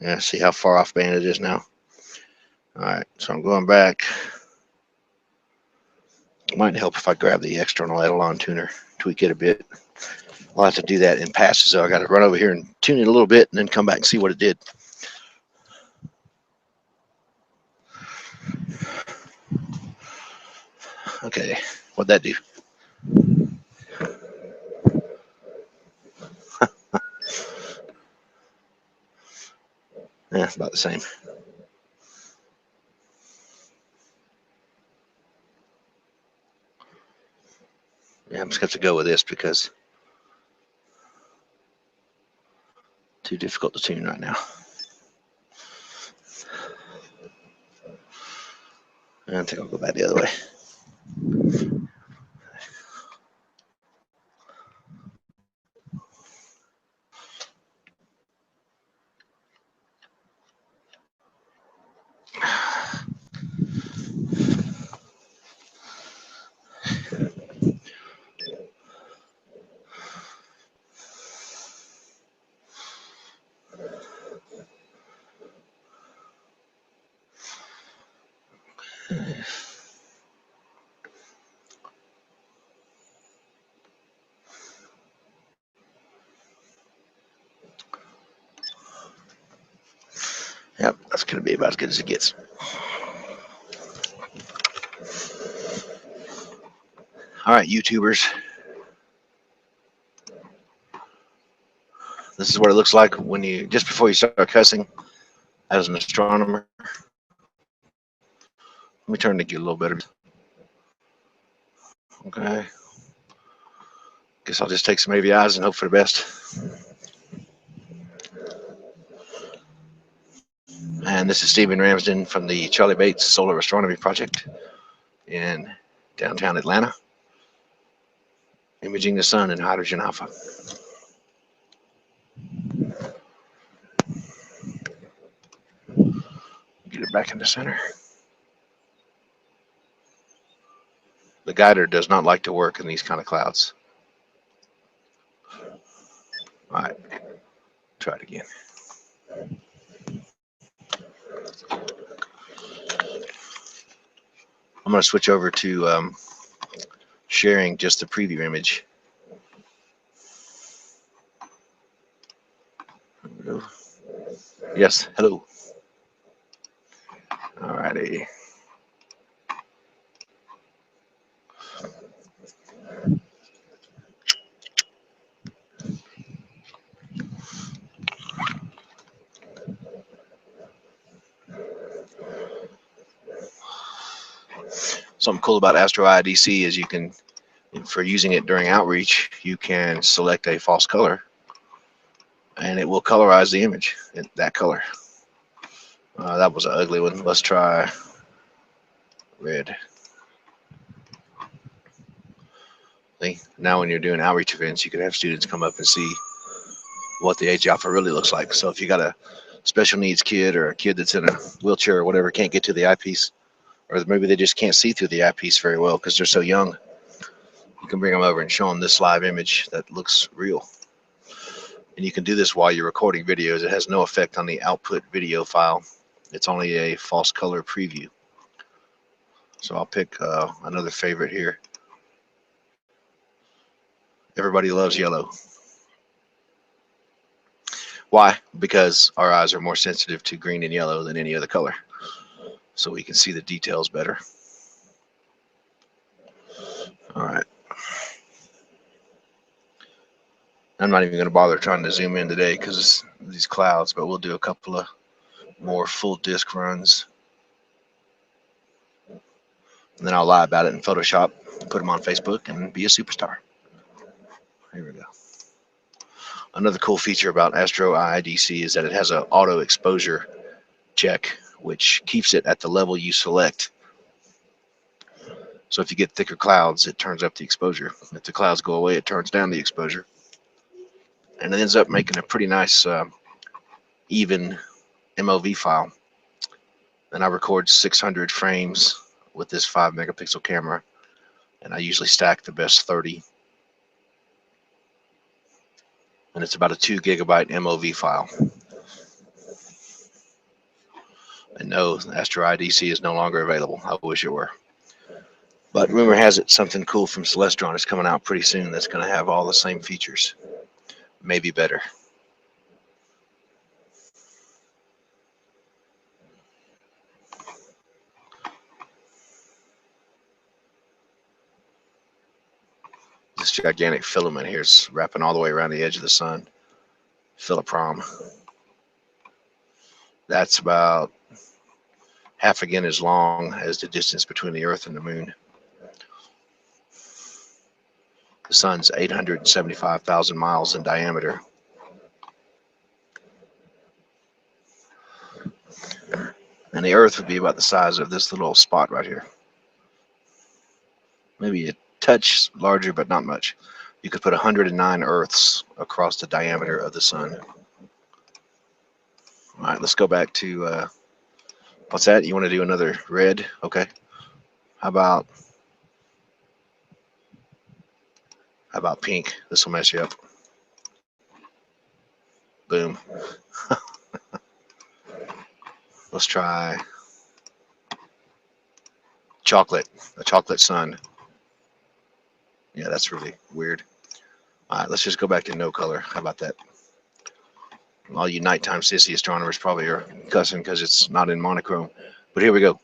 Yeah, see how far off band it is now? All right, so I'm going back. It might help if I grab the external Etalon tuner, tweak it a bit. I'll have to do that in passes, so I got to run over here and tune it a little bit and then come back and see what it did. Okay, what'd that do? Yeah, about the same. Yeah, I'm just going to go with this because too difficult to tune right now. I think I'll go back the other way. Yep, that's going to be about as good as it gets. All right, YouTubers. This is what it looks like when you, just before you start cussing as an astronomer. Let me turn the gear a little better. Okay. Guess I'll just take some AVIs and hope for the best. And this is Stephen Ramsden from the Charlie Bates Solar Astronomy Project in downtown Atlanta, imaging the sun in hydrogen alpha. Get it back in the center. The guider does not like to work in these kind of clouds. All right, try it again. I'm going to switch over to sharing just the preview image. Yes, hello. All righty. Something cool about Astro IDC is you can, for using it during outreach, you can select a false color and it will colorize the image in that color. That was an ugly one. Let's try red. See? Now when you're doing outreach events, you can have students come up and see what the H alpha really looks like. So if you got a special needs kid or a kid that's in a wheelchair or whatever, can't get to the eyepiece, or maybe they just can't see through the eyepiece very well because they're so young, you can bring them over and show them this live image that looks real. And you can do this while you're recording videos. It has no effect on the output video file. It's only a false color preview. So I'll pick another favorite here. Everybody loves yellow. Why? Because our eyes are more sensitive to green and yellow than any other color. So we can see the details better. All right. I'm not even going to bother trying to zoom in today because these clouds, but we'll do a couple of more full disk runs. And then I'll lie about it in Photoshop, put them on Facebook, and be a superstar. Here we go. Another cool feature about Astro IDC is that it has an auto exposure check, which keeps it at the level you select. So if you get thicker clouds, it turns up the exposure. If the clouds go away, it turns down the exposure. And it ends up making a pretty nice even MOV file. And I record 600 frames with this 5 megapixel camera, and I usually stack the best 30. And it's about a 2 gigabyte MOV file. And no, Astro IDC is no longer available. I wish it were. But rumor has it something cool from Celestron is coming out pretty soon that's going to have all the same features. Maybe better. This gigantic filament here is wrapping all the way around the edge of the sun. Philoprom. That's about half again as long as the distance between the Earth and the Moon. The sun's 875,000 miles in diameter. And the Earth would be about the size of this little spot right here. Maybe a touch larger, but not much. You could put 109 Earths across the diameter of the sun. All right, let's go back to, what's that? You want to do another red? Okay. How about pink? This will mess you up. Boom. Let's try chocolate, a chocolate sun. Yeah, that's really weird. All right, let's just go back to no color. How about that? All you nighttime sissy astronomers probably are cussing because it's not in monochrome. But here we go.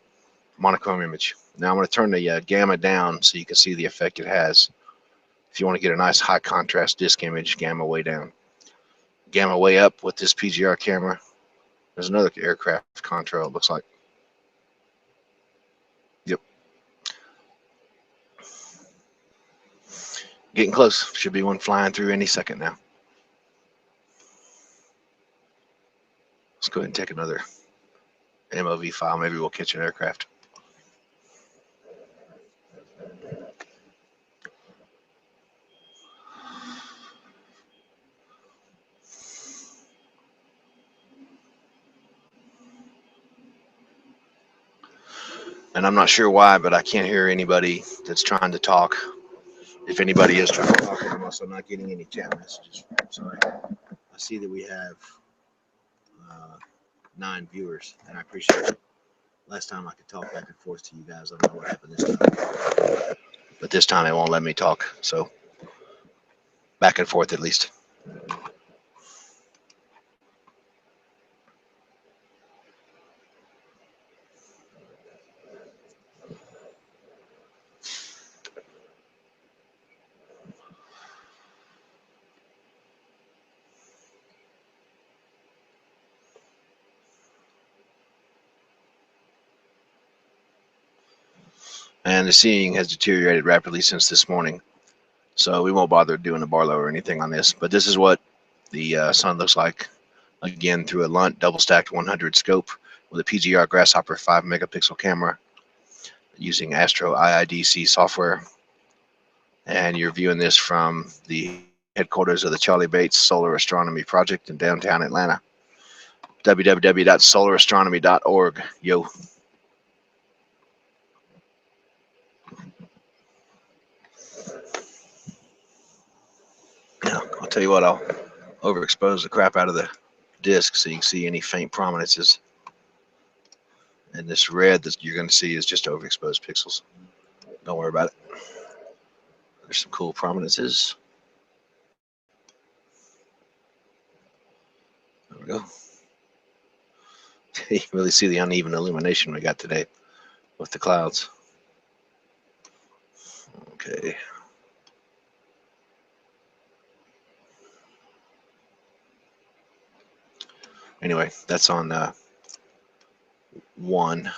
Monochrome image. Now I'm going to turn the gamma down so you can see the effect it has. If you want to get a nice high contrast disk image, gamma way down. Gamma way up with this PGR camera. There's another aircraft contrail, it looks like. Yep. Getting close. Should be one flying through any second now. Let's go ahead and take another MOV file. Maybe we'll catch an aircraft. And I'm not sure why, but I can't hear anybody that's trying to talk. If anybody is trying to talk, I'm also not getting any chat messages. Sorry. I see that we have 9 viewers, and I appreciate it. Last time I could talk back and forth to you guys. I don't know what happened this time. But this time it won't let me talk. So back and forth at least. And the seeing has deteriorated rapidly since this morning. So we won't bother doing a Barlow or anything on this. But this is what the sun looks like, again, through a Lunt double stacked 100 scope with a PGR Grasshopper 5 megapixel camera using Astro IIDC software. And you're viewing this from the headquarters of the Charlie Bates Solar Astronomy Project in downtown Atlanta. www.solarastronomy.org. Yo. Now, I'll tell you what, I'll overexpose the crap out of the disc so you can see any faint prominences. And this red that you're going to see is just overexposed pixels. Don't worry about it. There's some cool prominences. There we go. You can really see the uneven illumination we got today with the clouds. Okay. Anyway, that's on 1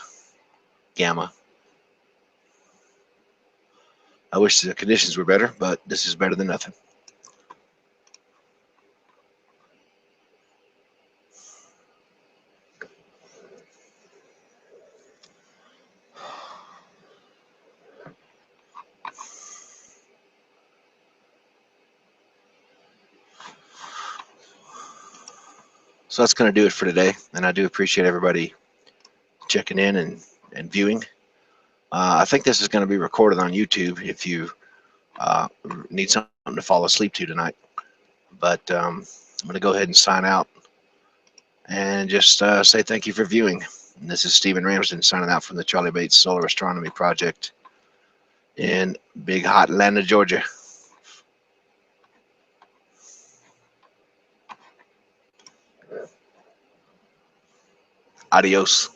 gamma. I wish the conditions were better, but this is better than nothing. So that's going to do it for today, and I do appreciate everybody checking in and viewing. I think this is going to be recorded on YouTube if you need something to fall asleep to tonight. But I'm going to go ahead and sign out and just say thank you for viewing. And this is Stephen Ramsden signing out from the Charlie Bates Solar Astronomy Project in Big Hot Atlanta, Georgia. Adios.